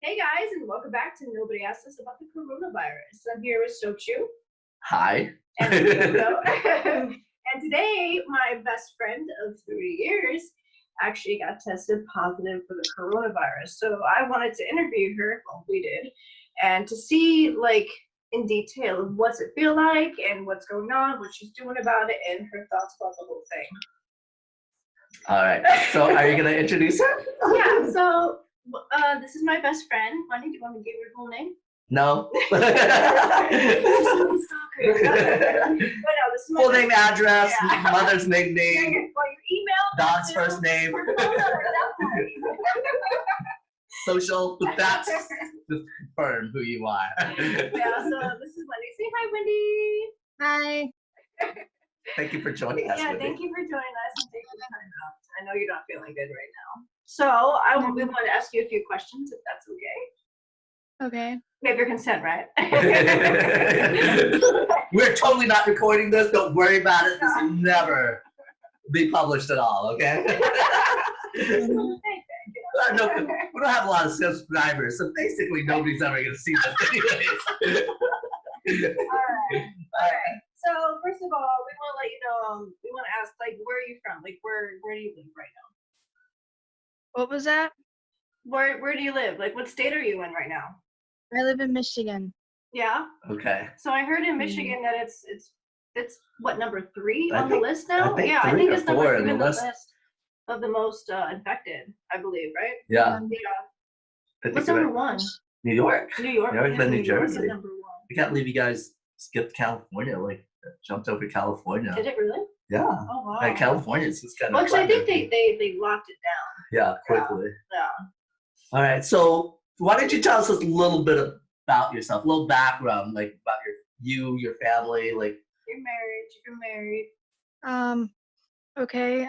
Hey guys, and welcome back to Nobody Asked Us About the Coronavirus. I'm here with Shochu Hi. and Yoko. And today, my best friend of 30 years actually got tested positive for the coronavirus. So I wanted to interview her, well, we did, and to see, like, in detail, what's it feel like and what's going on, what she's doing about it, and her thoughts about the whole thing. All right. So are you going to introduce her? Yeah, so this is my best friend. Wendy, do you want to give your full name? No. But no, this is my Full name, address, Yeah. mother's nickname, Well, your email. dog's first name, social. That's just confirm who you are. Yeah, so this is Wendy. Say hi, Wendy. Hi. Thank you for joining us. Yeah, Wendy. thank you for joining us and taking the time out. I know you're not feeling good right now. So we want to ask you a few questions, if that's okay. Okay. We have your consent, right? We're totally not recording this. Don't worry about it. This will never be published at all, okay? No, we don't have a lot of subscribers, so basically nobody's ever going to see this anyways. All right. So first of all, we want to let you know. We want to ask, like, where are you from? Like, where do you live right now? What was that? Where do you live? Like, what state are you in right now? I live in Michigan. Yeah. Okay. So I heard in Michigan that it's what, number 3 I on think- the list now? I think Yeah, I 3 think or it's number 4 3 on on the the list. list of the most infected, I believe, right? Yeah. Yeah. I think What's you're number right. 1? New York. New York. New York, Yeah, then New New York is Jersey. number 1. I can't believe you guys skipped California, like jumped over California. Did it really? Yeah. Oh wow. And California is just kind of. Well, actually, I think they locked it down. Yeah, quickly. Yeah. All right. So why don't you tell us a little bit about yourself, a little background, like about your family, like. You're married. You're married. Okay.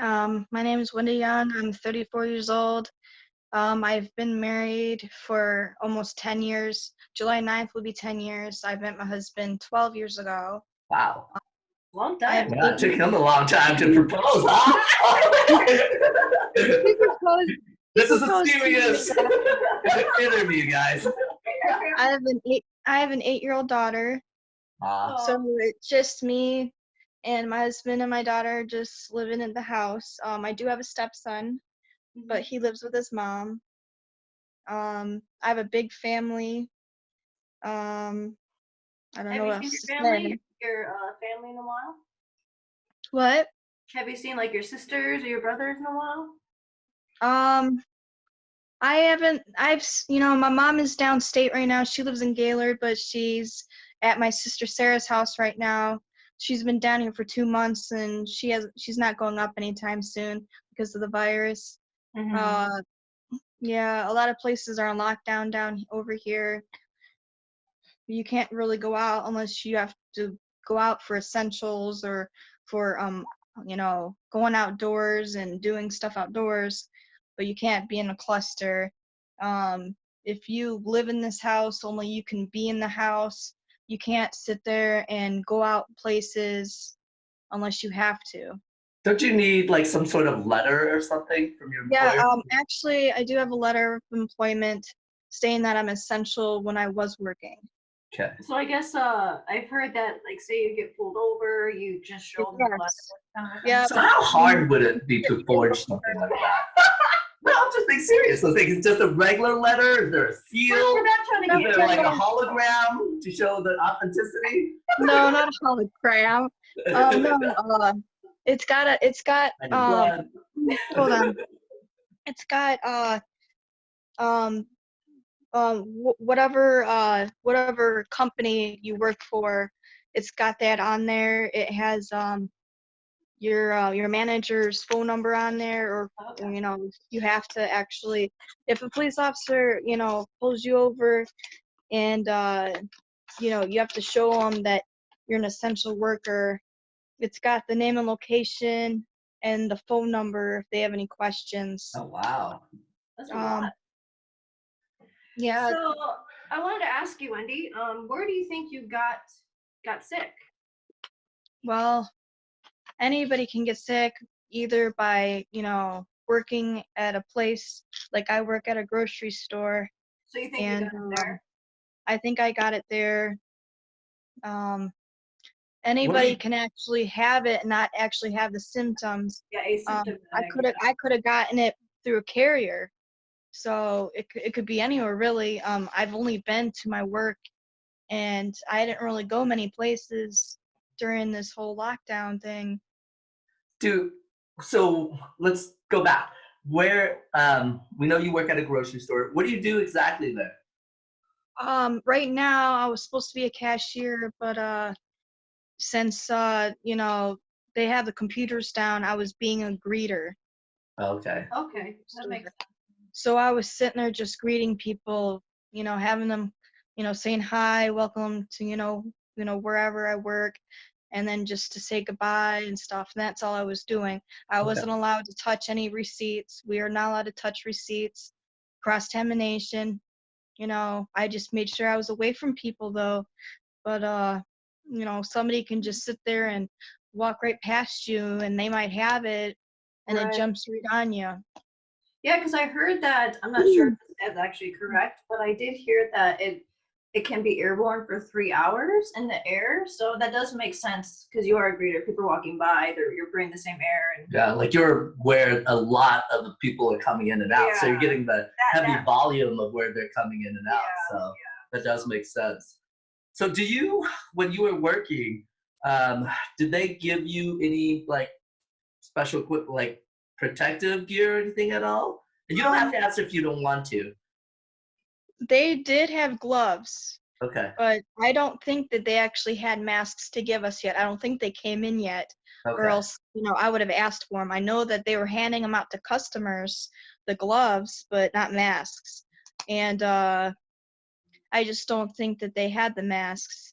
My name is Wendy Young. I'm 34 years old. I've been married for almost 10 years. July 9th will be 10 years. I met my husband 12 years ago. Wow. Long time. Yeah, it took him a long time to propose, huh? This is a serious interview, guys. I have an 8-year-old daughter. So it's just me and my husband and my daughter just living in the house. I do have a stepson, but he lives with his mom. I have a big family. I don't know what Have you else seen to your say. family in a while? What? Have you seen, like, your sisters or your brothers in a while? I haven't. My mom is downstate right now. She lives in Gaylord, but she's at my sister Sarah's house right now. She's been down here for 2 months, and she's not going up anytime soon because of the virus. Mm-hmm. Yeah, a lot of places are on lockdown down over here. You can't really go out unless you have to go out for essentials or for going outdoors and doing stuff outdoors, but you can't be in a cluster. If you live in this house, only you can be in the house. You can't sit there and go out places unless you have to. Don't you need like some sort of letter or something from your employer? Yeah, actually, I do have a letter of employment saying that I'm essential when I was working. Okay. So I guess I've heard that, like, say you get pulled over, you just show them the letter. Yeah. So how hard would it be to forge something like that? No, I'm just being serious. I think it's just a regular letter. Is there a seal? We're not trying to Is get there like a hologram to show the authenticity? No, not a hologram. No, it's got And blood. hold on. It's got whatever company you work for, it's got that on there. It has your manager's phone number on there, or you have to actually, if a police officer pulls you over and you have to show them that you're an essential worker. It's got the name and location and the phone number if they have any questions. Oh wow. That's a lot. Yeah. So I wanted to ask you, Wendy, where do you think you got sick? Well, anybody can get sick either by, working at a place, like I work at a grocery store. So you think you And got it there? I think I got it there. Um, What do Anybody you can actually have it and not actually have the symptoms. Yeah, asymptomatic. I could have gotten it through a carrier, so it could be anywhere really. I've only been to my work, and I didn't really go many places during this whole lockdown thing. do? So let's go back. Where we know you work at a grocery store. What do you do exactly there? Right now I was supposed to be a cashier, but since you know, they have the computers down, I was being a greeter. Okay. Okay, that makes sense. So I was sitting there just greeting people, you know, having them, you know, saying hi, welcome to, you know, wherever I work, and then just to say goodbye and stuff. And that's all I was doing. I Okay. wasn't allowed to touch any receipts. We are not allowed to touch receipts. Cross-contamination, you know, I just made sure I was away from people though. But you know, somebody can just sit there and walk right past you and they might have it and it Right. jumps right on you. Yeah, because I heard that, I'm not sure if this is actually correct, but I did hear that it can be airborne for 3 hours in the air. So that does make sense because you are a greeter. People are walking by, you're breathing the same air, and Yeah, like you're where a lot of the people are coming in and out, so you're Yeah. getting the heavy that volume of where they're coming in and out. Yeah, So that does make sense. So do you, when you were working, um, did they give you any like special equipment, like protective gear or anything at all? And you don't have to answer if you don't want to. They did have gloves, Okay. but I don't think that they actually had masks to give us yet. I don't think they came in yet, or Okay. else, you know, I would have asked for them. I know that they were handing them out to customers, the gloves, but not masks. And I just don't think that they had the masks.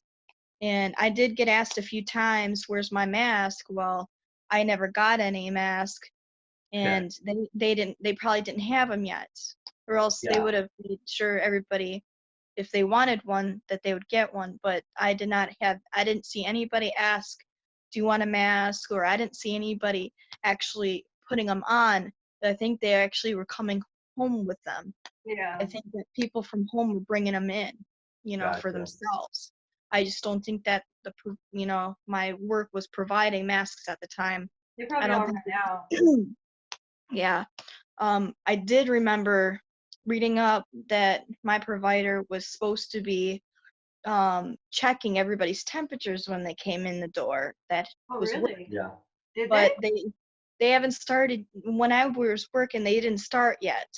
And I did get asked a few times, "Where's my mask?" Well, I never got any mask, and they probably didn't have them yet, or else they Yeah. would have made sure everybody, if they wanted one, that they would get one. But I didn't see anybody ask, "Do you want a mask?" Or I didn't see anybody actually putting them on. I think they actually were coming home with them. yeah. I think that people from home were bringing them in, you know, for Gotcha. themselves. I just don't think that you know, my work was providing masks at the time. They I probably don't all think ran out. yeah. I did remember reading up that my provider was supposed to be checking everybody's temperatures when they came in the door. That Oh, was really? Yeah. Did but they? they haven't started. When I was working, they didn't start yet.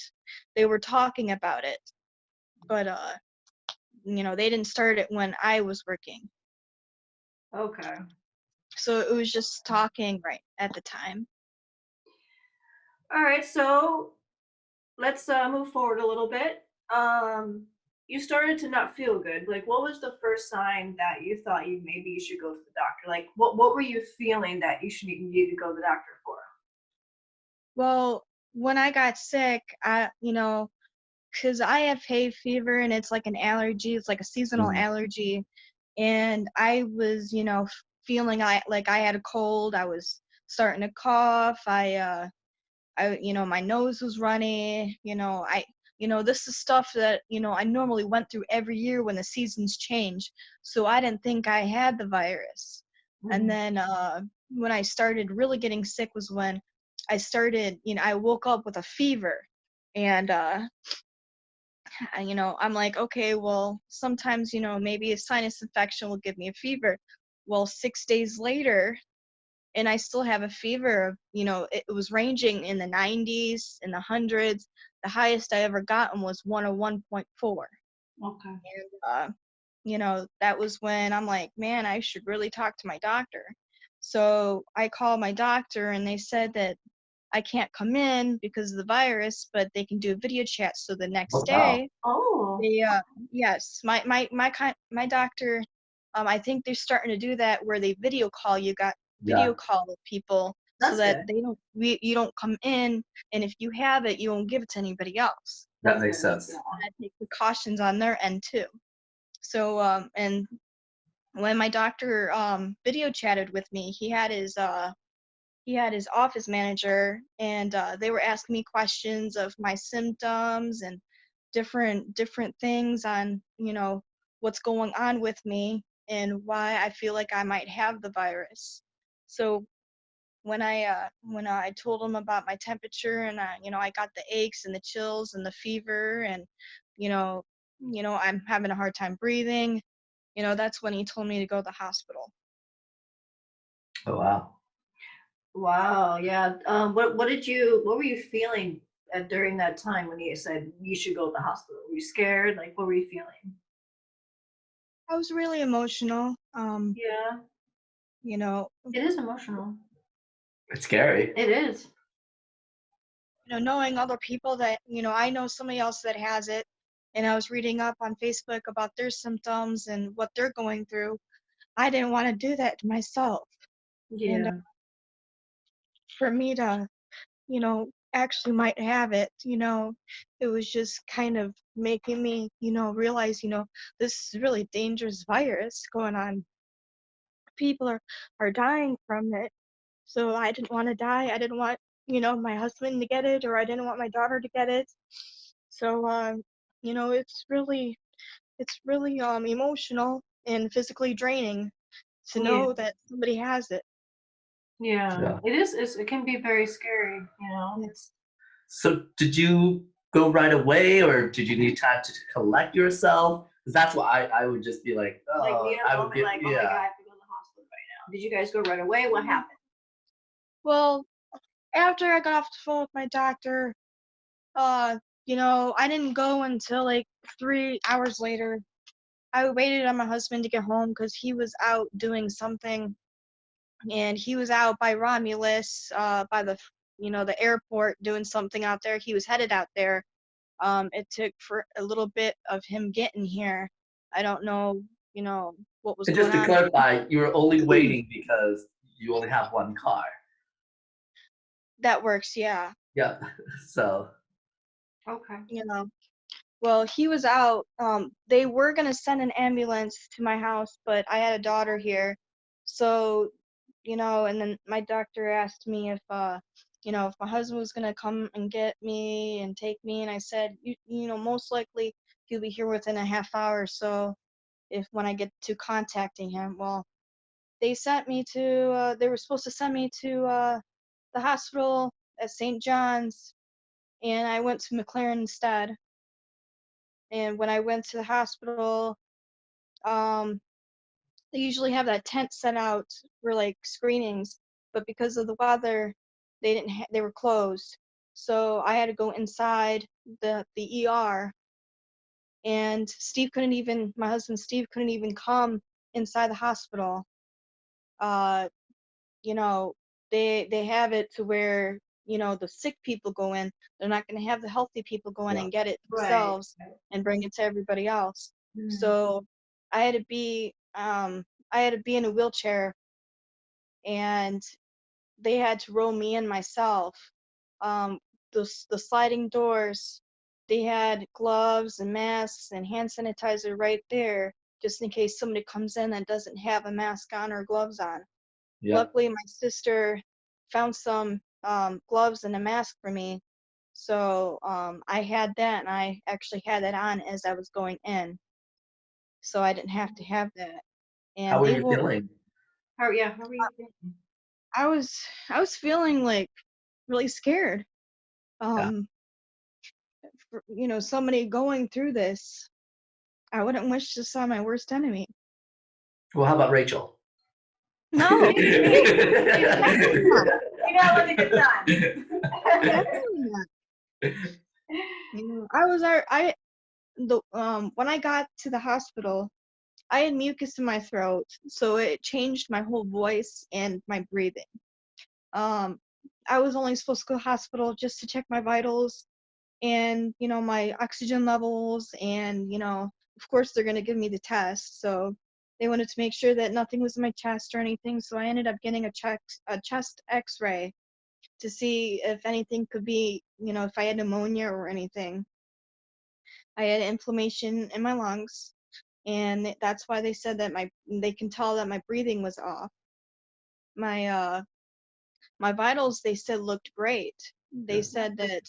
They were talking about it, but you know, they didn't start it when I was working. Okay. So it was just talking right at the time. All right, so let's move forward a little bit. You started to not feel good. Like, what was the first sign that you thought maybe you should go to the doctor? Like, what were you feeling that you need to go to the doctor for? Well, when I got sick, you know, because I have hay fever and it's like an allergy, it's like a seasonal Mhm. allergy. And I was, you know, feeling like I had a cold. I was starting to cough. You know, my nose was runny. You know, this is stuff that, you know, I normally went through every year when the seasons change. So I didn't think I had the virus. And then when I started really getting sick was when I started, you know, I woke up with a fever. And, you know, I'm like, okay, well, sometimes, you know, maybe a sinus infection will give me a fever. Well, 6 days later, and I still have a fever of, you know, it was ranging in the 90s, in the hundreds. The highest I ever gotten was 101.4. Okay. And, you know, that was when I'm like, man, I should really talk to my doctor. So I called my doctor and they said that I can't come in because of the virus, but they can do a video chat. So the next Oh wow. day, Oh, they, yes, my doctor, I think they're starting to do that where they video call Yeah. video call people so that's that good. you don't come in, and if you have it, you won't give it to anybody else. That That's makes good. sense. Yeah. And I take precautions on their end too. So, and when my doctor video chatted with me, he had his office manager, and they were asking me questions of my symptoms and different things on, what's going on with me and why I feel like I might have the virus. So when I told him about my temperature and I got the aches and the chills and the fever and you know I'm having a hard time breathing, that's when he told me to go to the hospital. Oh wow. Wow, yeah. What were you feeling during that time when you said you should go to the hospital? Were you scared? Like, what were you feeling? I was really emotional. Yeah, You know, it is emotional. It's scary. It is. knowing other people that, I know somebody else that has it, and I was reading up on Facebook about their symptoms and what they're going through. I didn't want to do that to myself. And Yeah. for me to, actually might have it, it was just kind of making me, realize, this is really dangerous virus going on. People are dying from it. So I didn't want to die. I didn't want, my husband to get it, or I didn't want my daughter to get it. So, it's really emotional and physically draining to Yeah. know that somebody has it. Yeah. Yeah. It is. It can be very scary. Yeah. It's So did you go right away, or did you need time to collect yourself? Because that's what I would just be like, like oh, me at a I would moment, get, like, oh my God, I yeah. have to go to the hospital right now. Did you guys go right away? What happened? Well, after I got off the phone with my doctor, I didn't go until like 3 hours later. I waited on my husband to get home because he was out doing something, and he was out by Romulus, by the airport doing something out there. He was headed out there. It took for a little bit of him getting here. I don't know, what was And just going to on. clarify, you were only waiting because you only have one car. That works, yeah. Yeah. So Okay. You know, well, he was out. They were gonna send an ambulance to my house, but I had a daughter here, so and then my doctor asked me if my husband was gonna come and get me and take me, and I said, most likely he'll be here within a half hour or so if when I get to contacting him. Well, they were supposed to send me to the hospital at St. John's, and I went to McLaren instead. And when I went to the hospital, um, they usually have that tent set out for like screenings, but because of the weather, they were closed. So I had to go inside the ER, and my husband Steve couldn't even come inside the hospital. Uh, you know, they have it to where, the sick people go in. They're not going to have the healthy people go in yeah. and get it Right. themselves and bring it to everybody else. Mm. So I had to be I had to be in a wheelchair, and they had to roll me in myself. Um, the sliding doors, they had gloves and masks and hand sanitizer right there, just in case somebody comes in that doesn't have a mask on or gloves on. Yep. Luckily, my sister found some gloves and a mask for me, so I had that, and I actually had that on as I was going in, so I didn't have to have that. How And were they you will. feeling? How were you feeling? I was feeling like really scared. Yeah. Um, somebody going through this, I wouldn't wish this on my worst enemy. Well, how about Rachel? No, definitely not. You know, it was a good time. Definitely not. I was when I got to the hospital, I had mucus in my throat, so it changed my whole voice and my breathing. Um, I was only supposed to go to the hospital just to check my vitals and, my oxygen levels, and, of course they're gonna give me the test. So they wanted to make sure that nothing was in my chest or anything. So I ended up getting a chest X-ray to see if anything could be, if I had pneumonia or anything. I had inflammation in my lungs, and that's why they said that they can tell that my breathing was off. My my vitals, they said, looked great. They Yeah. said that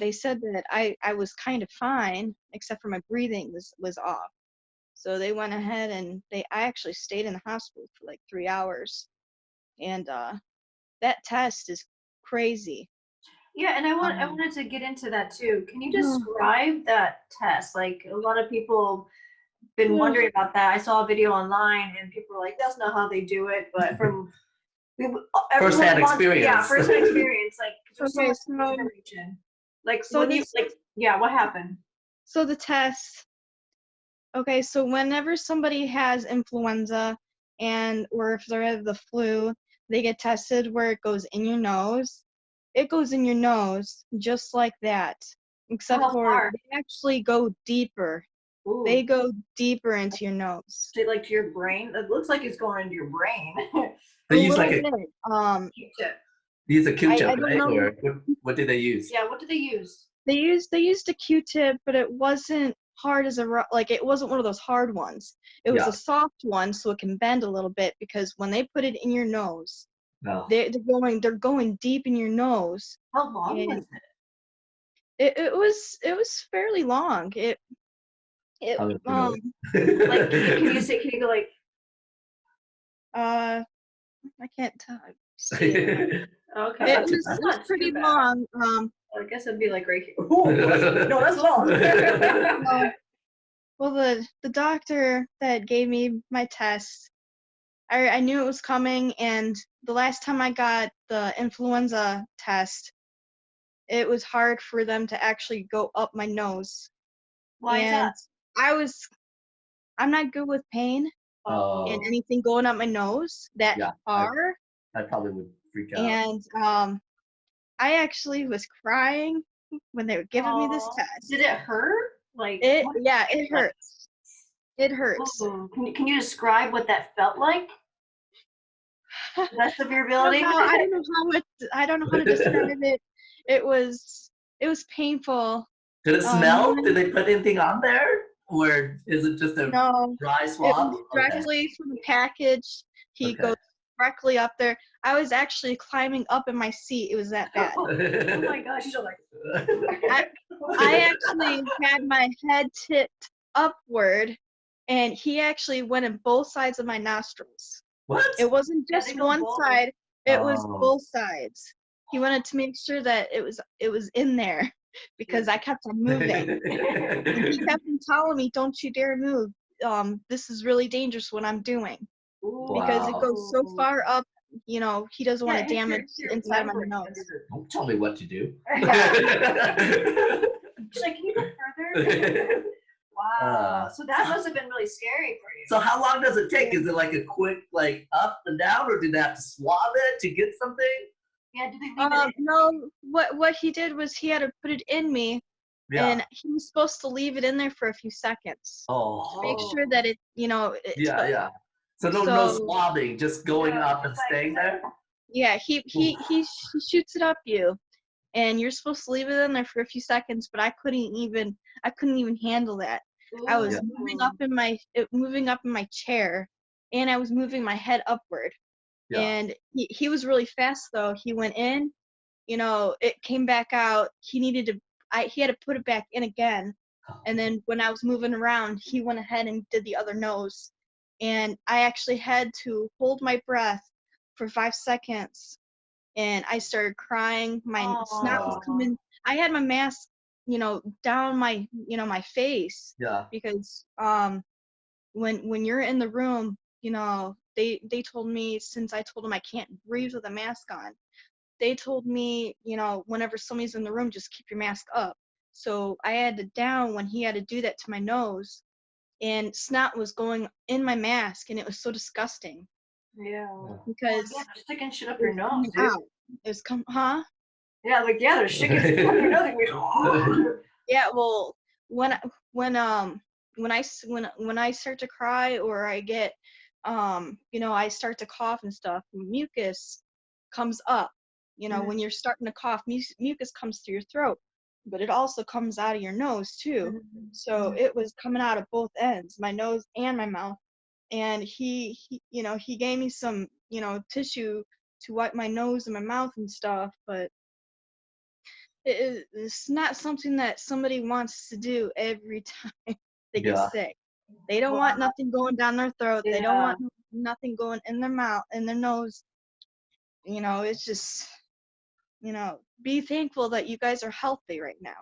they said that I was kind of fine, except for my breathing was off. So they went ahead and I actually stayed in the hospital for like 3 hours, and that test is crazy. Yeah, and I Um, wanted to get into that too. Can you mm, describe that test? Like a lot of people been mm, wondering about that. I saw a video online and people were like, "That's not how they do it." But from First-hand everyone wants, yeah, experience. first-hand experience. Like, 'cause there's so okay, much information. Like so when you this like, yeah, what happened? so the test. Okay, so whenever somebody has influenza or if they have the flu, they get tested where it goes in your nose. It goes in your nose just like that, except How for far? they actually go deeper. They Ooh, go deeper into your nose. to like to your brain. It looks like it's going into your brain. They A use little like a bit. Q-tip. they use a I Q-tip, don't right? know. Or what did they use? Yeah, what do they use? They used a Q-tip, but it wasn't hard as like it wasn't one of those hard ones. It was Yeah. a soft one, so it can bend a little bit because when they put it in your nose, No. they're going deep in your nose, How long was and it? it was fairly long. It How really? Like, can you go like, I can't see it. okay, It Not too was bad. it was not too pretty bad. long. I guess it'd be like right here. Ooh, no, that's long. Well, well, the doctor that gave me my test, I knew it was coming, and the last time I got the influenza test, it was hard for them to actually go up my nose. Why is that? And I'm not good with pain and Oh, anything going up my nose that yeah. far. I probably would freak out. And I actually was crying when they were giving me this Oh, test. did it hurt? Like, what? Yeah, it Like, hurts. It hurts. oh, can you describe what that felt like? I The best of your don't ability? know. I don't know how to describe it. It was painful. Did it smell? Did Moving, they put anything on there? Or is it just a no, dry it swab? was Okay. directly from the package. He Okay. goes directly up there. I was actually climbing up in my seat. It was that bad. Oh my gosh, you're like, I actually had my head tipped upward, and he actually went in both sides of my nostrils. What? It wasn't yeah, they just go one both. side, it was Oh. both sides. He wanted to make sure that it was in there because I kept on moving. And he kept on telling me, "Don't you dare move. This is really dangerous what I'm doing." Because it Wow. goes so far up, he doesn't want to Yeah, damage it's your inside of my membrane. nose. Don't tell me what to do. She's like, can you go further? Wow. So that must have been really scary for you. So how long does it take? Is it like a quick like up and down, or do they have to swab it to get something? Yeah, did they leave it in? No, what he did was he had to put it in me, Yeah. and he was supposed to leave it in there for a few seconds to make Oh. sure that it Yeah, took. yeah. So no So swabbing, just going Yeah, up and just like- staying there. yeah, he shoots it up you, and you're supposed to leave it in there for a few seconds, but I couldn't even handle that. I was Ooh. moving up in my chair, and I was moving my head upward. Yeah. And he was really fast though. He went in, it came back out. He had to put it back in again. And then when I was moving around, he went ahead and did the other nose. And I actually had to hold my breath for 5 seconds, and I started crying. My snot was Aw. coming. I had my mask, down my face, Yeah. because when you're in the room, they told me, since I told them I can't breathe with a mask on, they told me, whenever somebody's in the room, just keep your mask up. So I had it down when he had to do that to my nose, and snot was going in my mask, and it was so disgusting Yeah. because Yeah, they're sticking shit up it your was nose, coming dude. out. It was huh? Yeah, like they're sticking shit up your nose. Yeah, well, when I- when when I start to cry, or I get I start to cough and stuff, mucus comes up. When you're starting to cough, mucus comes through your throat, but it also comes out of your nose too. So it was coming out of both ends, my nose and my mouth. And he gave me some, tissue to wipe my nose and my mouth and stuff, but it's not something that somebody wants to do every time they get Yeah. sick. They don't Well, want nothing going down their throat. They don't yeah. want nothing going in their mouth, in their nose. It's just, be thankful that you guys are healthy right now.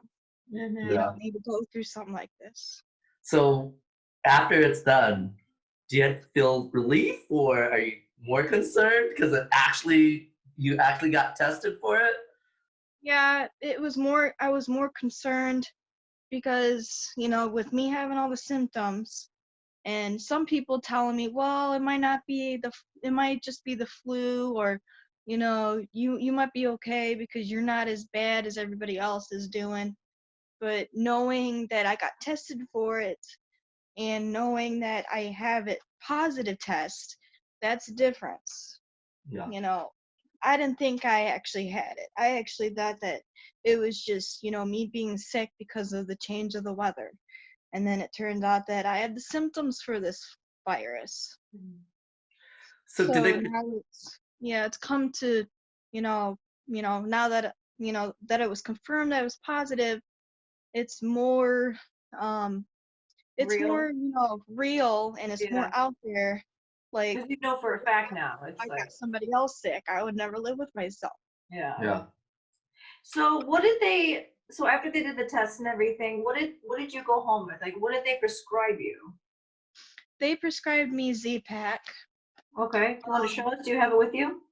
Mhm. You Yeah. don't need to go through something like this. So after it's done, do you feel relief or are you more concerned because you actually got tested for it? Yeah, I was more concerned because, with me having all the symptoms and some people telling me, well, it might just be the flu, or, you might be okay because you're not as bad as everybody else is doing. But knowing that I got tested for it and knowing that I have it positive test, that's a difference. Yeah. I didn't think I actually had it. I actually thought that it was just, me being sick because of the change of the weather. And then it turned out that I had the symptoms for this virus. So do So they now it's come to, now that, that it was confirmed I was positive, it's more, Real. real, and it's more Yeah. out there. Like, Because you know for a fact now. if It's I like, got somebody else sick, I would never live with myself. yeah. Yeah. So so after they did the test and everything, what did you go home with? Like, what did they prescribe you? They prescribed me ZPak. Okay. You want to show us? Do you have it with you?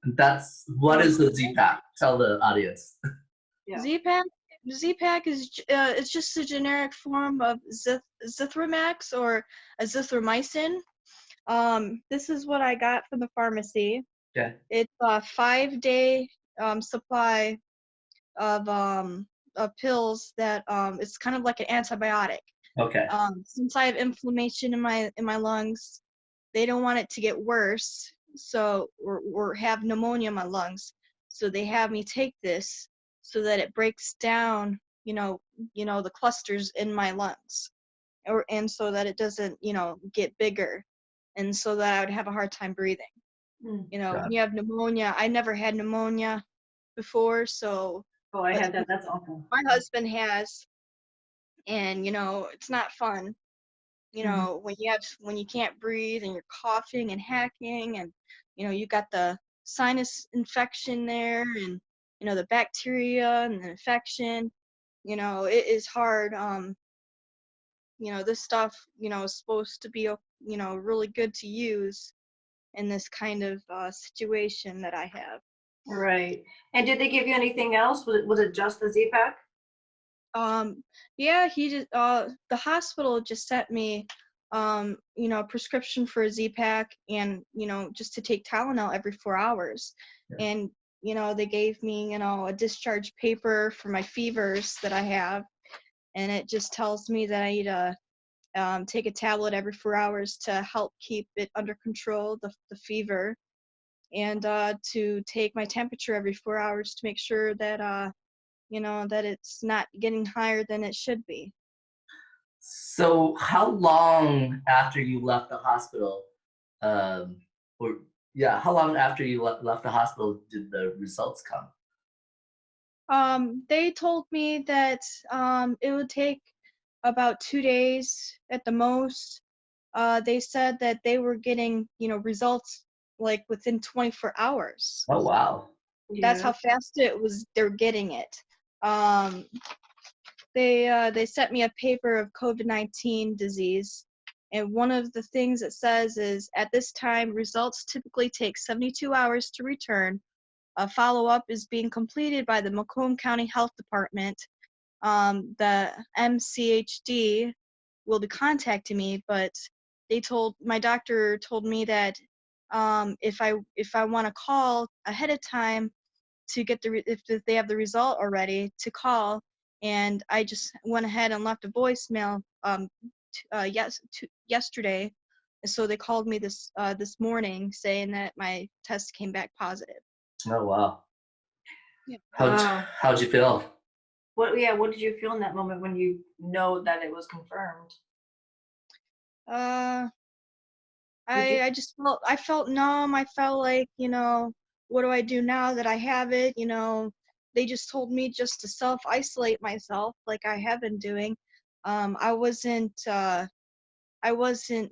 What is the ZPak? Tell the audience. Yeah. ZPak ZPak is it's just a generic form of Zithromax or azithromycin. This is what I got from the pharmacy. Okay. It's a 5-day supply of pills that it's kind of like an antibiotic. Okay. Since I have inflammation in my lungs, they don't want it to get worse, so or have pneumonia in my lungs. So they have me take this so that it breaks down, the clusters in my lungs, and so that it doesn't, get bigger, and so that I would have a hard time breathing. Mm. When you have pneumonia, I never had pneumonia before, so Oh, I but had that. That's awful. my husband has, and it's not fun. Mhm. When you can't breathe and you're coughing and hacking, and you got the sinus infection there, and the bacteria and the infection, it is hard. This stuff, is supposed to be really good to use in this kind of situation that I have. Right. And did they give you anything else? Was it just the ZPAC? Yeah, he just the hospital just sent me a prescription for a Z-Pak, and just to take Tylenol every 4 hours. Yeah. And they gave me a discharge paper for my fevers that I have, and it just tells me that I need to take a tablet every 4 hours to help keep it under control, the fever, and to take my temperature every 4 hours to make sure that that it's not getting higher than it should be. So how long after you left the hospital, um, or yeah, how long after you left the hospital did the results come? They told me that it would take about 2 days at the most. They said that they were getting, results like within 24 hours. Oh wow. That's Yeah. how fast they're getting it. Um, they sent me a paper of COVID-19 disease, and one of the things it says is, at this time, results typically take 72 hours to return. A follow-up is being completed by the Macomb County Health Department. The MCHD will be contacting me, but my doctor told me that if I want to call ahead of time to get if they have the result already, to call, and I just went ahead and left a voicemail yesterday, so they called me this morning saying that my test came back positive. Oh wow. Yeah. Wow. How'd you feel? What did you feel in that moment when you know that it was confirmed? Uh, Did you I just felt numb. I felt like, what do I do now that I have it? they just told me just to self-isolate myself like I have been doing. I wasn't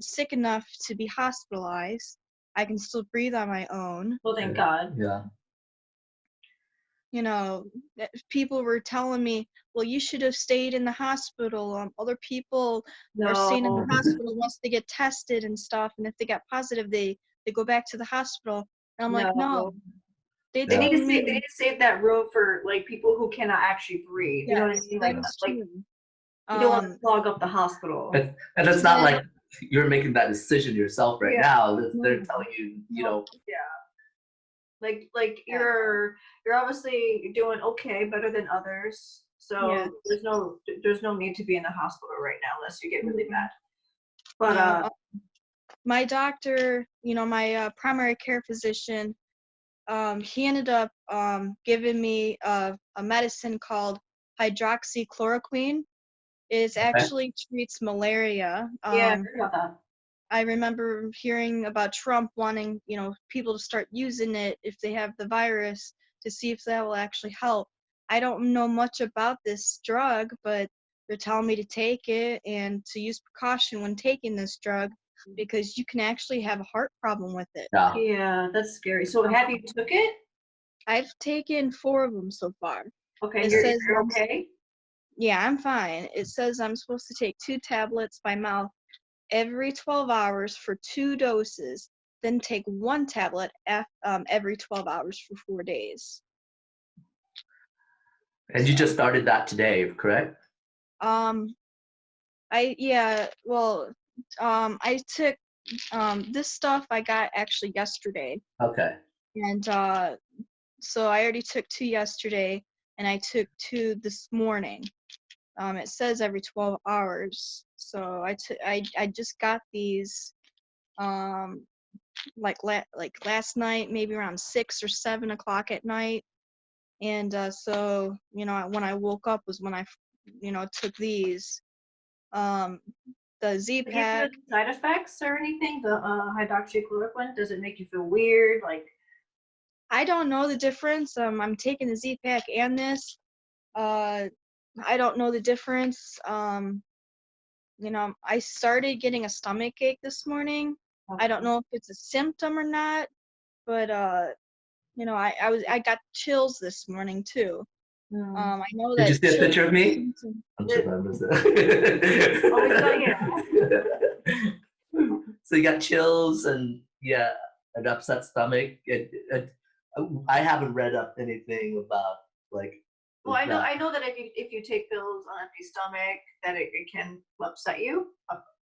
sick enough to be hospitalized. I can still breathe on my own. Well, thank God. Yeah. You know, people were telling me, well, you should have stayed in the hospital. Other people are staying in the No. hospital once they get tested and stuff, and if they got positive, they go back to the hospital. And I'm like, no, No. they They need told to save. They me, need to save that room for like people who cannot actually breathe. You know what I yes, mean? that Like, is like true. you don't want to clog up the hospital. And it's not like you're making that decision yourself right Yeah. now. They're No. telling you, you know, Yeah. Like you're obviously doing okay, better than others. So Yes. there's no need to be in the hospital right now unless you get really Mhm. bad. But No, my doctor, my primary care physician, he ended up giving me a medicine called hydroxychloroquine. It okay. actually treats malaria. yeah, I heard about that. I remember hearing about Trump wanting, people to start using it if they have the virus to see if that will actually help. I don't know much about this drug, but they're telling me to take it and to use precaution when taking this drug because you can actually have a heart problem with it. Yeah. Yeah, that's scary. So have you took it? I've taken 4 of them so far. Okay, It you're says okay. yeah, I'm fine. It says I'm supposed to take 2 tablets by mouth every 12 hours for 2 doses, then take 1 tablet every 12 hours for 4 days. And you just started that today, correct? Um, I took this stuff I got actually yesterday, Okay. and so I already took 2 yesterday, and I took 2 this morning. It says every 12 hours, so I just got these like last night, maybe around 6 or 7 o'clock at night, and so when I woke up was when I took these. Um, the Did you feel ZPak. any side effects or anything? The hydroxychloroquine, does it make you feel weird? Like, I don't know the difference. I'm taking the ZPak and this. Uh, I don't know the difference. I started getting a stomach ache this morning. I don't know if it's a symptom or not, but I got chills this morning too. I know Did you that see a chills picture of are a me? symptom. I'm sure I missed it. Oh, we saw you. So you got chills and yeah, an upset stomach. I haven't read up anything about like. Well, I that. know that if you take pills on empty stomach, that it can upset you.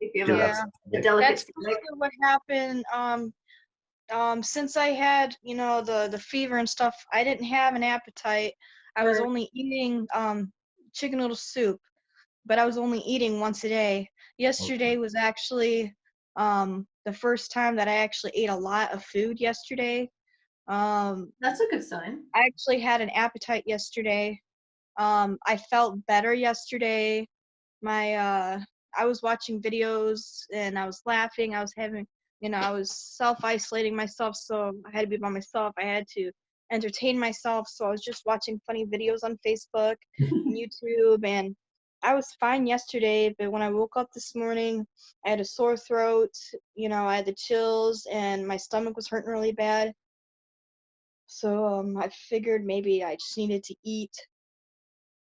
If you have Dude, Yeah, a delicate that's stomach. kind of what happened. Since I had, the fever and stuff, I didn't have an appetite. I was Right. only eating chicken noodle soup, but I was only eating once a day. Yesterday was actually the first time that I actually ate a lot of food yesterday. That's a good sign. I actually had an appetite yesterday. I felt better yesterday. I was watching videos and I was laughing. I was having, I was self-isolating myself, so I had to be by myself. I had to entertain myself, so I was just watching funny videos on Facebook and YouTube, and I was fine yesterday, but when I woke up this morning, I had a sore throat, I had the chills and my stomach was hurting really bad. So I figured maybe I just needed to eat.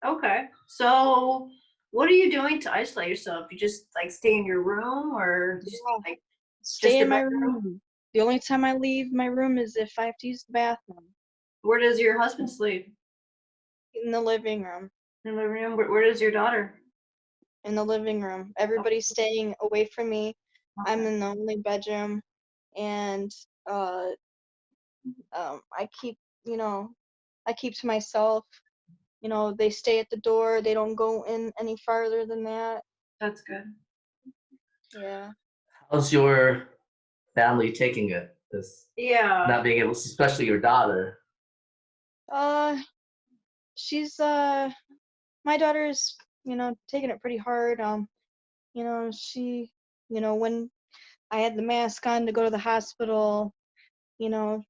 Okay. So, what are you doing to isolate yourself? You just like stay in your room, or just Yeah. like Stay just in your my bedroom? room. The only time I leave my room is if I have to use the bathroom. Where does your husband sleep? In the living room. In the room. Where does your daughter? In the living room. Everybody's staying away from me. I'm Okay. in the only bedroom, and uh, I keep, I keep to myself. They stay at the door. They don't go in any farther than that. That's good. Yeah. How's your family taking it? This Yeah. not being able, especially your daughter. Uh, she's my daughter's, taking it pretty hard. She, when I had the mask on to go to the hospital, you know,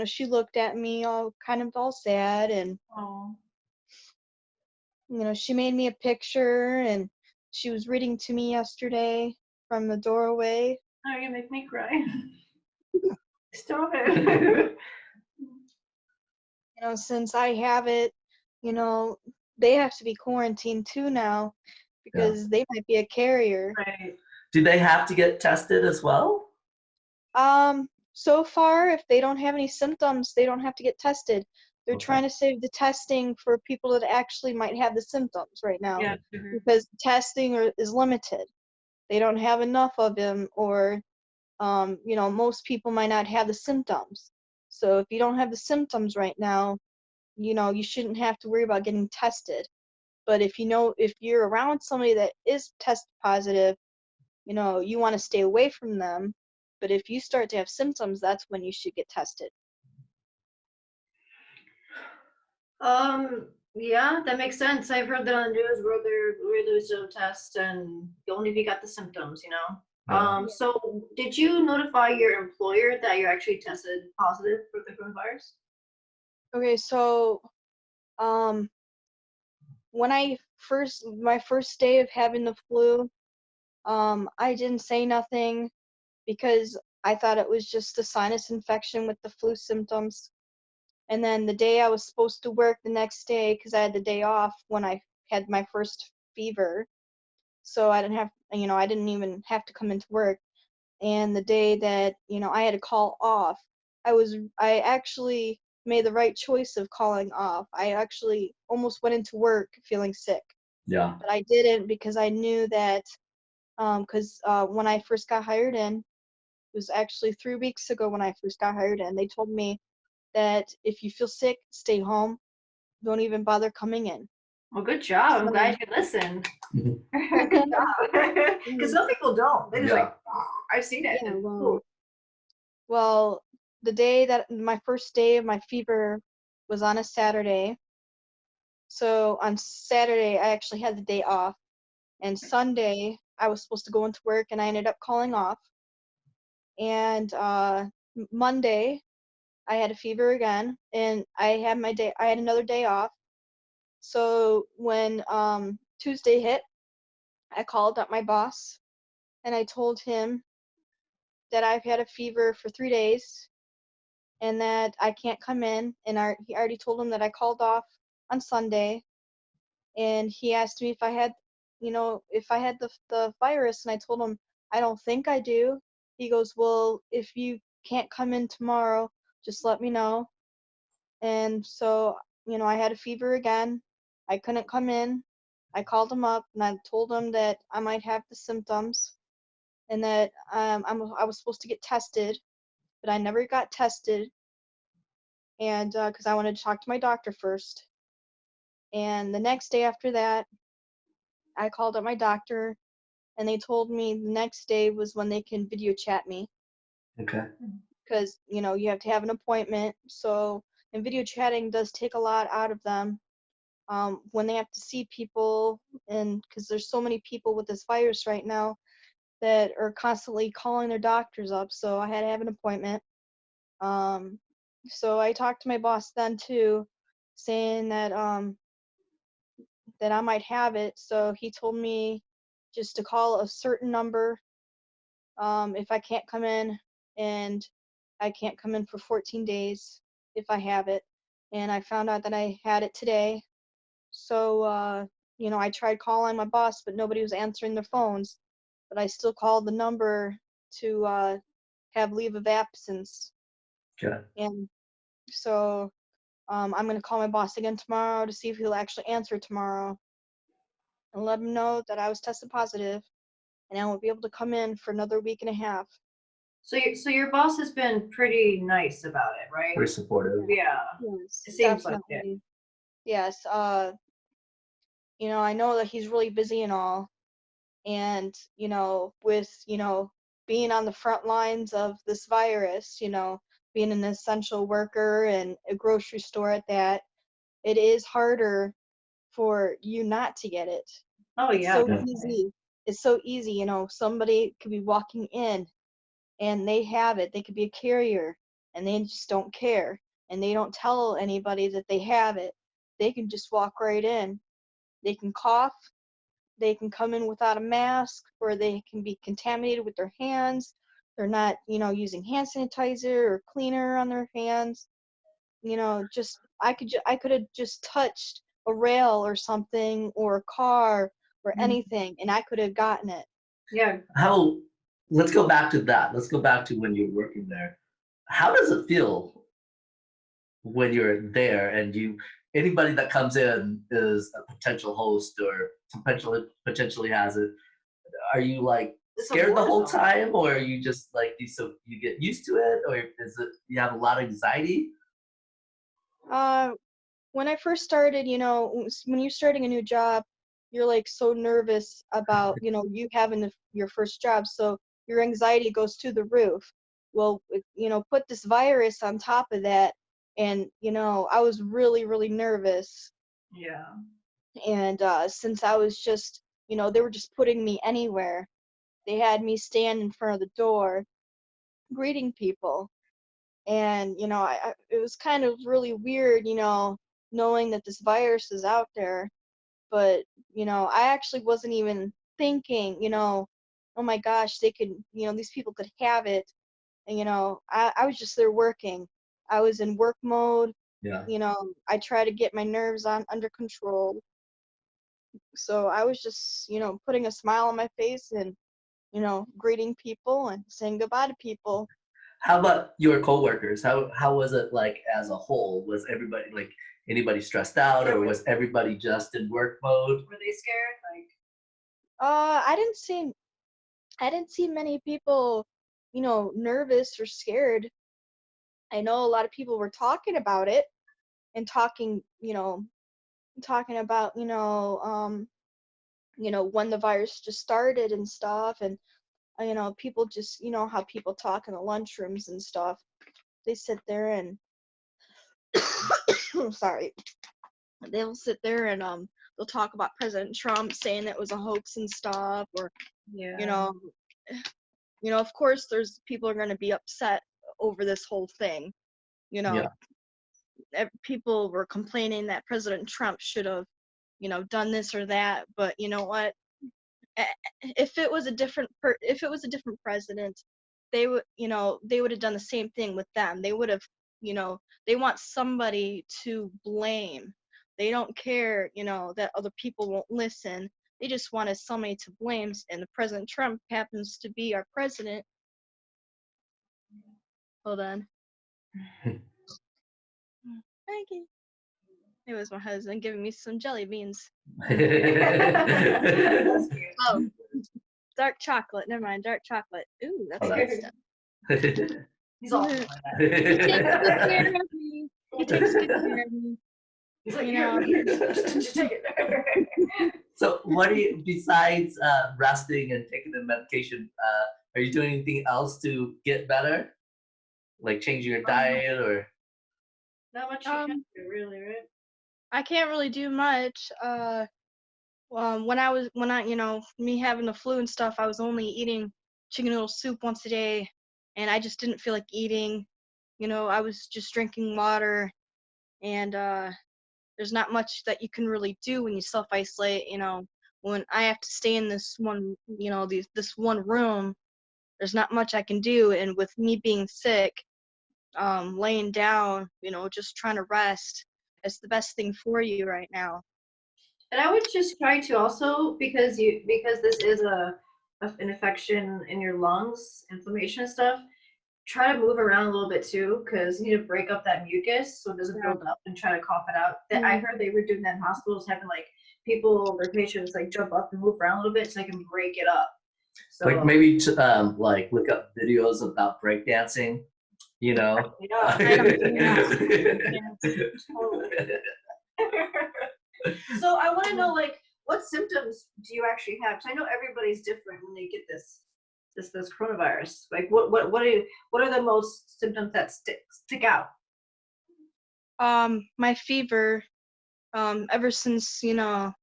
she looked at me all sad, and Oh. she made me a picture, and she was reading to me yesterday from the doorway. Now you're gonna make me cry. Stop it. Since I have it, they have to be quarantined too now because they might be a carrier. Right. Do they have to get tested as well? So far, if they don't have any symptoms, they don't have to get tested. They're Okay. trying to save the testing for people that actually might have the symptoms right now, Yeah. because testing is limited. They don't have enough of them, or most people might not have the symptoms. So if you don't have the symptoms right now, you shouldn't have to worry about getting tested. But if you're around somebody that is test positive, you want to stay away from them. But if you start to have symptoms, that's when you should get tested. Yeah, that makes sense. I've heard that on the news where there's a test and only if you got the symptoms, Yeah. So did you notify your employer that you actually tested positive for the coronavirus? Okay, so when my first day of having the flu, I didn't say nothing because I thought it was just a sinus infection with the flu symptoms. And then the day I was supposed to work the next day, because I had the day off when I had my first fever, so I didn't even have to come into work. And the day that I had to call off, I actually made the right choice of calling off. I actually almost went into work feeling sick, Yeah. but I didn't because I knew that because when I first got hired in, it was actually 3 weeks ago when I first got hired in. They told me that if you feel sick, stay home. Don't even bother coming in. Well, good job. I'm glad you listened. Good job. Because some people don't. They just I've seen it. Yeah, well, the day that my first day of my fever was on a Saturday. So on Saturday, I actually had the day off. And Sunday, I was supposed to go into work, and I ended up calling off. And Monday, I had a fever again, and I had another day off. So when Tuesday hit, I called up my boss, and I told him that I've had a fever for 3 days and that I can't come in. And he already told him that I called off on Sunday, and he asked me if I had, the virus, and I told him I don't think I do. He goes, well, if you can't come in tomorrow, just let me know. And so, I had a fever again. I couldn't come in. I called him up and I told him that I might have the symptoms and that I was supposed to get tested, but I never got tested, and because I wanted to talk to my doctor first. And the next day after that, I called up my doctor, and they told me the next day was when they can video chat me Okay. because you have to have an appointment. So, and video chatting does take a lot out of them when they have to see people, and because there's so many people with this virus right now that are constantly calling their doctors up. So I had to have an appointment. So I talked to my boss then too, saying that that I might have it. So he told me just to call a certain number if I can't come in, and I can't come in for 14 days if I have it. And I found out that I had it today. So I tried calling my boss, but nobody was answering their phones. But I still called the number to have leave of absence. Okay. And so I'm going to call my boss again tomorrow to see if he'll actually answer tomorrow and let him know that I was tested positive and I won't be able to come in for another week and a half. So your boss has been pretty nice about it, right? Very supportive. Yeah. Yes, It seems like definitely. Yes, I know that he's really busy and all, and with being on the front lines of this virus, being an essential worker and a grocery store at that, it is harder for you not to get it. Oh It's yeah. so definitely. easy. It's so easy, somebody could be walking in and they have it. They could be a carrier. and they just don't care, and they don't tell anybody that they have it. They can just walk right in. They can cough, they can come in without a mask, or they can be contaminated with their hands. They're not, using hand sanitizer or cleaner on their hands. Just I could have just touched a rail or something, or a car or anything, and I could have gotten it. Yeah. Let's go back to that. Let's go back to when you're working there. How does it feel when you're there and anybody that comes in is a potential host or potentially has it? Are you like scared the whole time, or are you just like you get used to it, or is it you have a lot of anxiety? When I first started, when you're starting a new job, you're like so nervous about, you having your first job. So your anxiety goes to the roof. Well, put this virus on top of that. And, I was really, really nervous. Yeah. And since I was just, they were just putting me anywhere. They had me stand in front of the door greeting people. And, it was kind of really weird, knowing that this virus is out there. But, I actually wasn't even thinking, oh my gosh, they could, these people could have it. And, I was just there working. I was in work mode. Yeah. I try to get my nerves under control. So I was just, putting a smile on my face and, greeting people and saying goodbye to people. How about your coworkers? How was it like as a whole? Was everybody like anybody stressed out, or was everybody just in work mode? Were they scared? Like, I didn't see many people, nervous or scared. I know a lot of people were talking about it and talking about, when the virus just started and stuff. And, people just, how people talk in the lunchrooms and stuff. They sit there and, sorry, they'll sit there and, they'll talk about President Trump saying that it was a hoax and stuff, or, yeah. Of course there's people are going to be upset over this whole thing. Yeah. People were complaining that President Trump should have, done this or that, but you know what? If it was a different president, they would, they would have done the same thing with them. They would have, they want somebody to blame. They don't care, that other people won't listen. They just wanted somebody to blame, and the President Trump happens to be our president. Hold on. Thank you. It was my husband giving me some jelly beans. Oh, dark chocolate. Never mind, dark chocolate. Ooh, that's good stuff. He's awesome like that. He takes good care of me. He's like, here, take it. So what do you, besides resting and taking the medication, are you doing anything else to get better? Like changing your diet or? Not much you can do, really, right? I can't really do much. When I, me having the flu and stuff, I was only eating chicken noodle soup once a day, and I just didn't feel like eating. I was just drinking water, and there's not much that you can really do when you self-isolate. When I have to stay in this one, this one room, there's not much I can do. And with me being sick, laying down, just trying to rest, it's the best thing for you right now. And I would just try to also, because this is an infection in your lungs, inflammation and stuff, try to move around a little bit too, because you need to break up that mucus so it doesn't build up, and try to cough it out. Mm-hmm. I heard they were doing that in hospitals, having like their patients like jump up and move around a little bit so they can break it up. So like maybe like look up videos about breakdancing, Yeah. So I want to know, like, what symptoms do you actually have? Because I know everybody's different when they get this coronavirus. Like, what are the most symptoms that stick out? My fever. Ever since my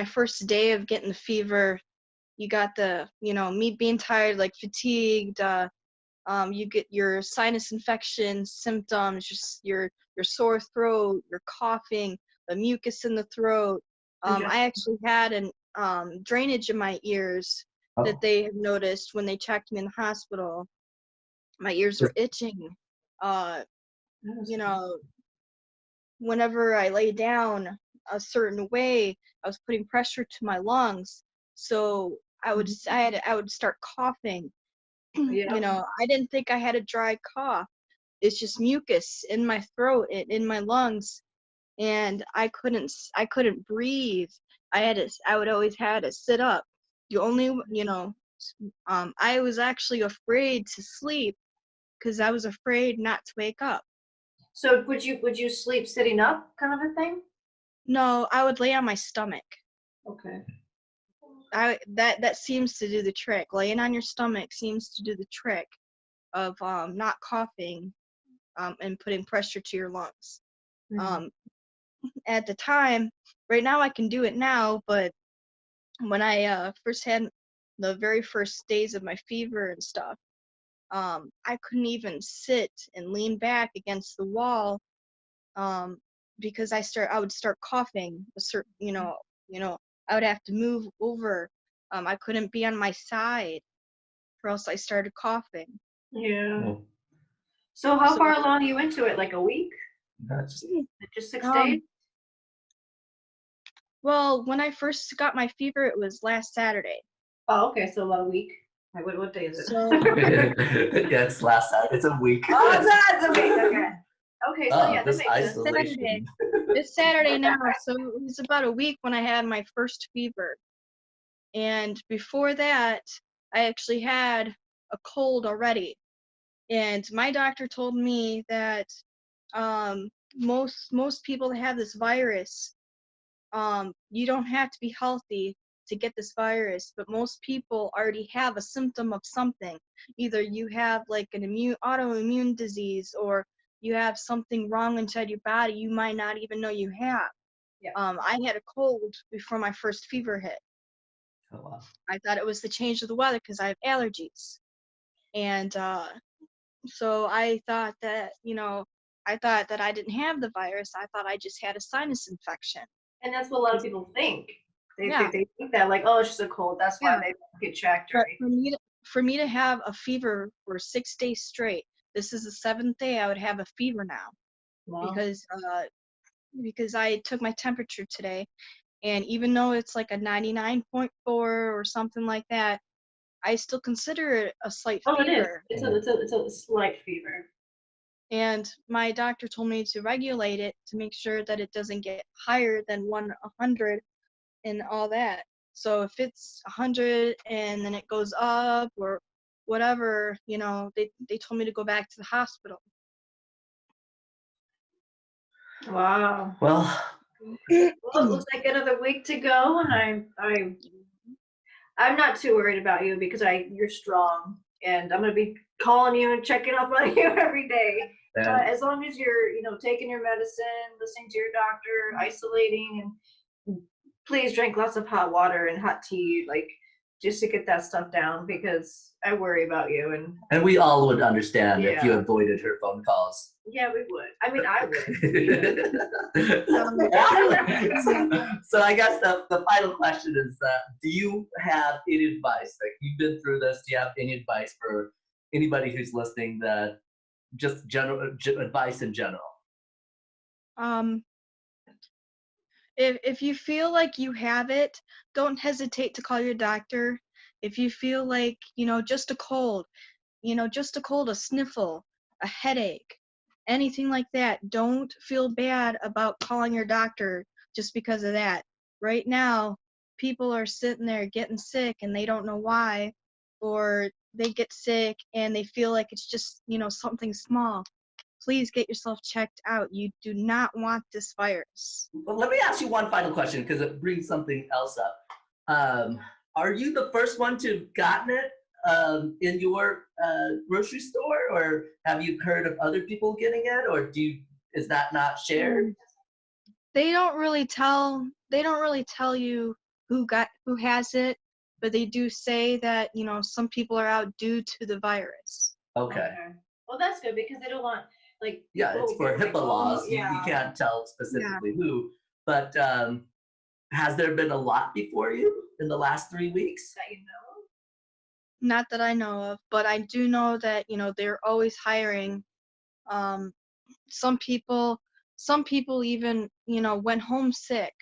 first day of getting the fever, you got the me being tired, like fatigued, You get your sinus infection symptoms, just your sore throat, your coughing, the mucus in the throat. I actually had an drainage in my ears that Oh, they had noticed when they checked me in the hospital. My ears were itching. Uh, you know, whenever I lay down a certain way, I was putting pressure to my lungs. So I would I would start coughing. Yeah. I didn't think I had a dry cough. It's just mucus in my throat and in my lungs, and I couldn't breathe. I would always had to sit up. You only I was actually afraid to sleep because I was afraid not to wake up. So would you sleep sitting up, kind of a thing? No, I would lay on my stomach. Okay. That seems to do the trick. Laying on your stomach seems to do the trick of not coughing and putting pressure to your lungs. Um, at the time, right now I can do it now, but when I first had the very first days of my fever and stuff, I couldn't even sit and lean back against the wall um, because I would start coughing. I would have to move over. I couldn't be on my side, or else I started coughing. Yeah. well, So how So, far along are you into it? Like a week? that's Just 6 days? um, well, when I first got my fever, it was last Saturday. Oh, okay, so about a week. Like, what day is it? So, yeah, it's last Saturday. It's a week. Oh, that's a week. Okay. Okay, so Oh, yeah, that this makes sense. isolation. It's Saturday now, so it was about a week when I had my first fever. And before that, I actually had a cold already. And my doctor told me that most people that have this virus, you don't have to be healthy to get this virus, but most people already have a symptom of something. Either you have like an autoimmune disease, or you have something wrong inside your body you might not even know you have. Yeah. I had a cold before my first fever hit. Oh, wow. I thought it was the change of the weather because I have allergies. And so I thought that I didn't have the virus. I thought I just had a sinus infection. And that's what a lot of people think. They Yeah, they think that like, oh, it's just a cold. That's why yeah. they don't get checked or But anything. for me to have a fever for 6 days straight, this is the seventh day I would have a fever now Wow. because I took my temperature today, and even though it's like a 99.4 or something like that, I still consider it a slight Oh, it is. fever. It's a slight fever. And my doctor told me to regulate it to make sure that it doesn't get higher than 100 and all that. So if it's 100 and then it goes up or whatever, they told me to go back to the hospital. Wow. Well, Well, it looks like another week to go, and I'm not too worried about you because you're strong, and I'm gonna be calling you and checking up on you every day. As long as you're, taking your medicine, listening to your doctor, isolating, and please drink lots of hot water and hot tea, like just to get that stuff down because I worry about you. and we all would understand if you Yeah. avoided her phone calls. Yeah, we would. I mean, I would. So I guess the final question is, do you have any advice? Like, you've been through this. Do you have any advice for anybody who's listening, that just general advice in general? Um, if you feel like you have it, don't hesitate to call your doctor. If you feel like, just a cold, a sniffle, a headache, anything like that, don't feel bad about calling your doctor just because of that. Right now, people are sitting there getting sick and they don't know why, or they get sick and they feel like it's just, something small. Please get yourself checked out. You do not want this virus. Well, let me ask you one final question because it brings something else up. Are you the first one to have gotten it in your grocery store, or have you heard of other people getting it, or is that not shared? They don't really tell you who has it, but they do say that, some people are out due to the virus. Okay. Well, that's good because they don't want like Yeah, it's people for like, HIPAA laws. You yeah. can't tell Yeah. specifically who. But has there been a lot before you in the last 3 weeks? That you know. Not that I know of, but I do know that, you know, they're always hiring. Um, some people, some people even, you know, went home sick.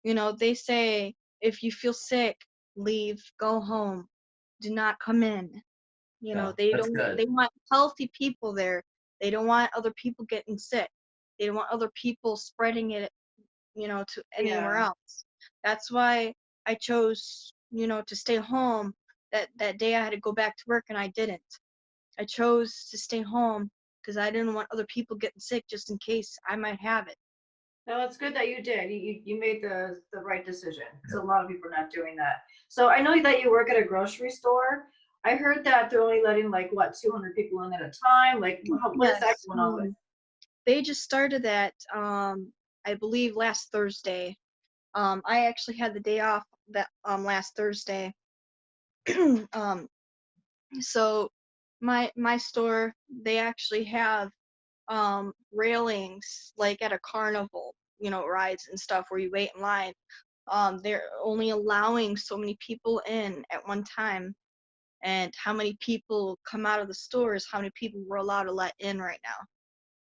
You know, they say if you feel sick, leave, go home, do not come in. You know, Yeah, they that's don't, good. they want healthy people there. They don't want other people getting sick. They don't want other people spreading it, you know, to anywhere Yeah. else. That's why I chose, you know, to stay home. That day I had to go back to work and I didn't. I chose to stay home because I didn't want other people getting sick just in case I might have it. No, it's good that you did. You made the right decision because a lot of people are not doing that. So I know that you work at a grocery store. I heard that they're only letting like what 200 people in at a time. Like, what is that Yes. going on with? They just started that I believe last Thursday. I actually had the day off that last Thursday. um so my store, they actually have railings like at a carnival, you know, rides and stuff where you wait in line. They're only allowing so many people in at one time, and how many people come out of the stores, how many people we're allowed to let in right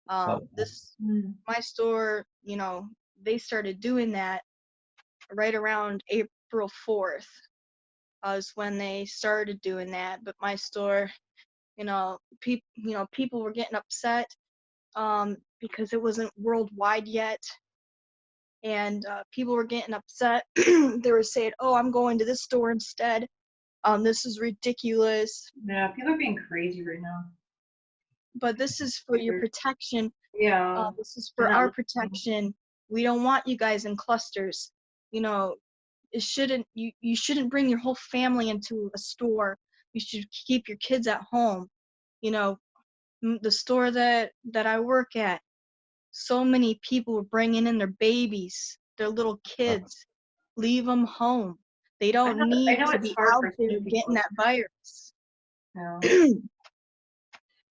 now. Okay. This My store, you know, they started doing that right around April 4th. Is when they started doing that. But my store, people were getting upset because it wasn't worldwide yet, and people were getting upset. They were saying, "Oh, I'm going to this store instead. This is ridiculous." Yeah, people are being crazy right now. But this is for your protection. Yeah, This is they're for not our listening. protection. We don't want you guys in clusters. You know, you shouldn't bring your whole family into a store. You should keep your kids at home. You know, the store that I work at, so many people were bringing in their babies, their little kids. Leave them home. They don't I need know to it's be hard out for there some getting people. that virus. Yeah.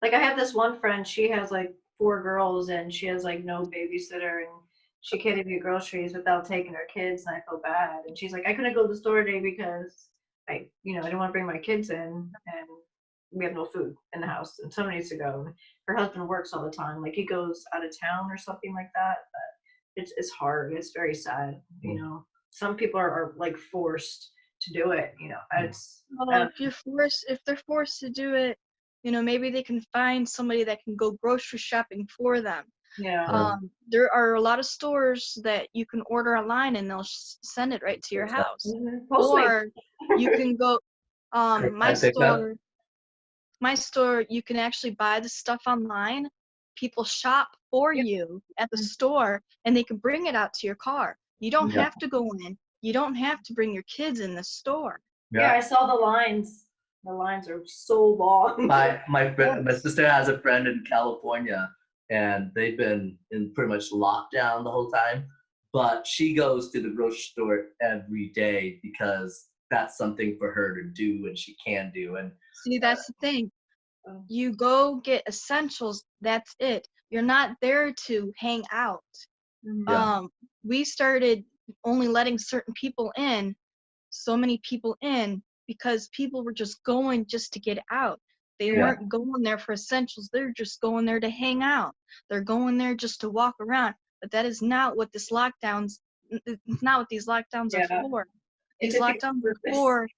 Like I have this one friend, she has like 4 girls and she has like no babysitter and she can't even get groceries without taking her kids and I feel bad. And she's like, I couldn't go to the store today because I didn't want to bring my kids in and we have no food in the house and someone needs to go. And her husband works all the time. Like he goes out of town or something like that. But it's hard. It's very sad. Some people are like forced to do it. It's Well, if they're forced to do it, you know, maybe they can find somebody that can go grocery shopping for them. yeah. There are a lot of stores that you can order online and they'll send it right to your house. Postmates. Or you can go, my I pick up. store, you can actually buy the stuff online. People shop for Yep. you at the store and they can bring it out to your car. You don't Yeah. have to go in. You don't have to bring your kids in the store. Yeah, I Yeah. saw the lines. The lines are so long. My sister has a friend in California, and they've been in pretty much lockdown the whole time. But she goes to the grocery store every day because that's something for her to do and she can do. And See, that's the thing. Oh, You go get essentials, that's it. You're not there to hang out. mhm. yeah, We started only letting certain people in, so many people in, because people were just going just to get out. They Yeah. weren't going there for essentials. They're just going there to hang out. They're going there just to walk around. But that is not what this lockdowns. It's not what these lockdowns are Yeah. for. It These defeats lockdowns the are purpose. for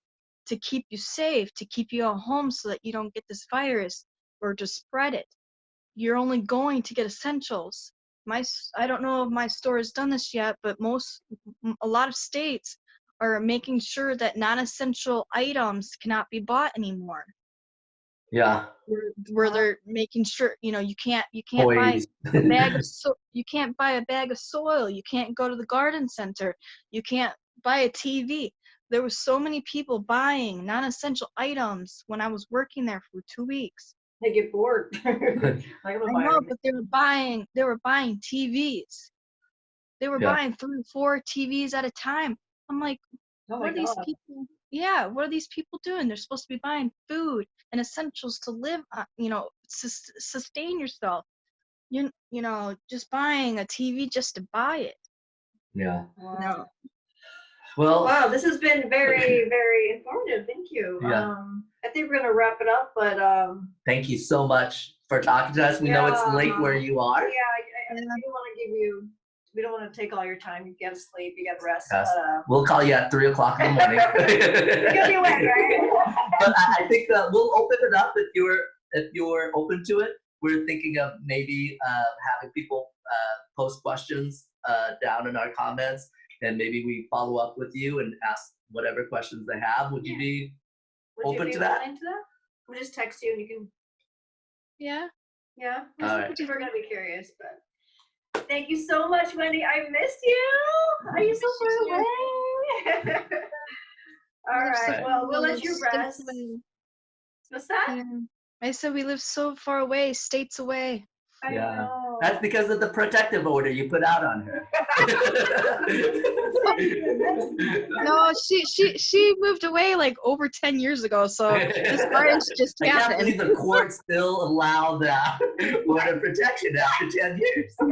to keep you safe, to keep you at home so that you don't get this virus or to spread it. You're only going to get essentials. I don't know if my store has done this yet, but a lot of states are making sure that non-essential items cannot be bought anymore. yeah, Where they're making sure, you know, you can't buy toys. you can't buy a bag of soil, you can't go to the garden center, you can't buy a TV. There were so many people buying non-essential items when I was working there for 2 weeks. They get bored. Like, I'm gonna I buy know, everything. but they were buying TVs. They were Yeah, buying 3 or 4 TVs at a time. I'm like, Oh my what are these god. people? yeah, what are these people doing? They're supposed to be buying food and essentials to live on, sustain yourself. Just buying a TV just to buy it. Yeah. No. Well, Wow, this has been very, very informative. Thank you. Yeah. I think we're gonna wrap it up, but thank you so much for talking to us. We know it's late where you are. yeah, I don't want to give you. We don't want to take all your time. You gotta sleep. You gotta rest. Yes. But, We'll call you at 3 o'clock in the morning. you'll be awake, right? But I think we'll open it up if you're open to it. We're thinking of maybe having people post questions down in our comments, and maybe we follow up with you and ask whatever questions they have. Would you be open to that? Willing to that? We'll just text you and you can. Yeah. Yeah. All right. We're gonna be curious, but thank you so much, Wendy. I missed you. Are you so far away? All right. Well, we'll let you rest. What's that? Yeah. I said we live so far away, states away. I Yeah. know. That's because of the protective order you put out on her. No, she moved away like over 10 years ago, so this marriage just I can't happened. believe the court still allowed that order protection after 10 years. All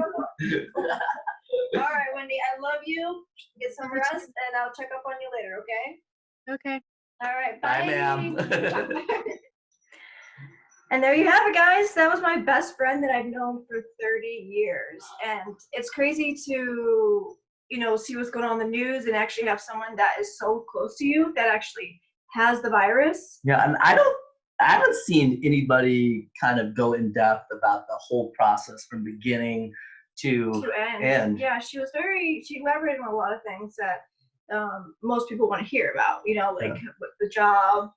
right, Wendy. I love you. Get some rest, and I'll check up on you later. Okay. Okay. All right. Bye, Bye, ma'am. And there you have it, guys. That was my best friend that I've known for 30 years. And it's crazy to, see what's going on in the news and actually have someone that is so close to you that actually has the virus. Yeah, and I haven't seen anybody kind of go in depth about the whole process from beginning to end. Yeah, she elaborated on a lot of things that most people want to hear about, like the job,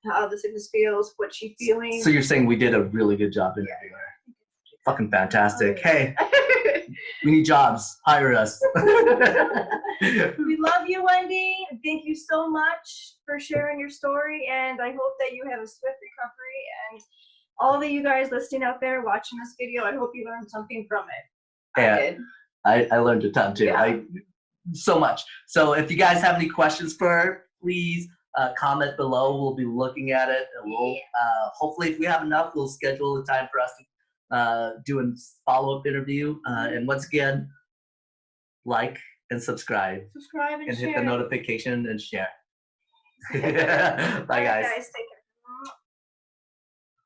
how the sickness feels, what she's feeling. So you're saying we did a really good job interviewing her. Fucking fantastic. Hey, we need jobs. Hire us. We love you, Wendy. Thank you so much for sharing your story, and I hope that you have a swift recovery. And all of you guys listening out there watching this video, I hope you learned something from it. Yeah, I did. I learned a ton too. Yeah. So much. So if you guys have any questions for her, please comment below. We'll be looking at it, and we'll hopefully, if we have enough, we'll schedule a time for us to do a follow-up interview. And once again, like and subscribe Subscribe and share. hit the notification and share. Bye, Bye, guys. Stay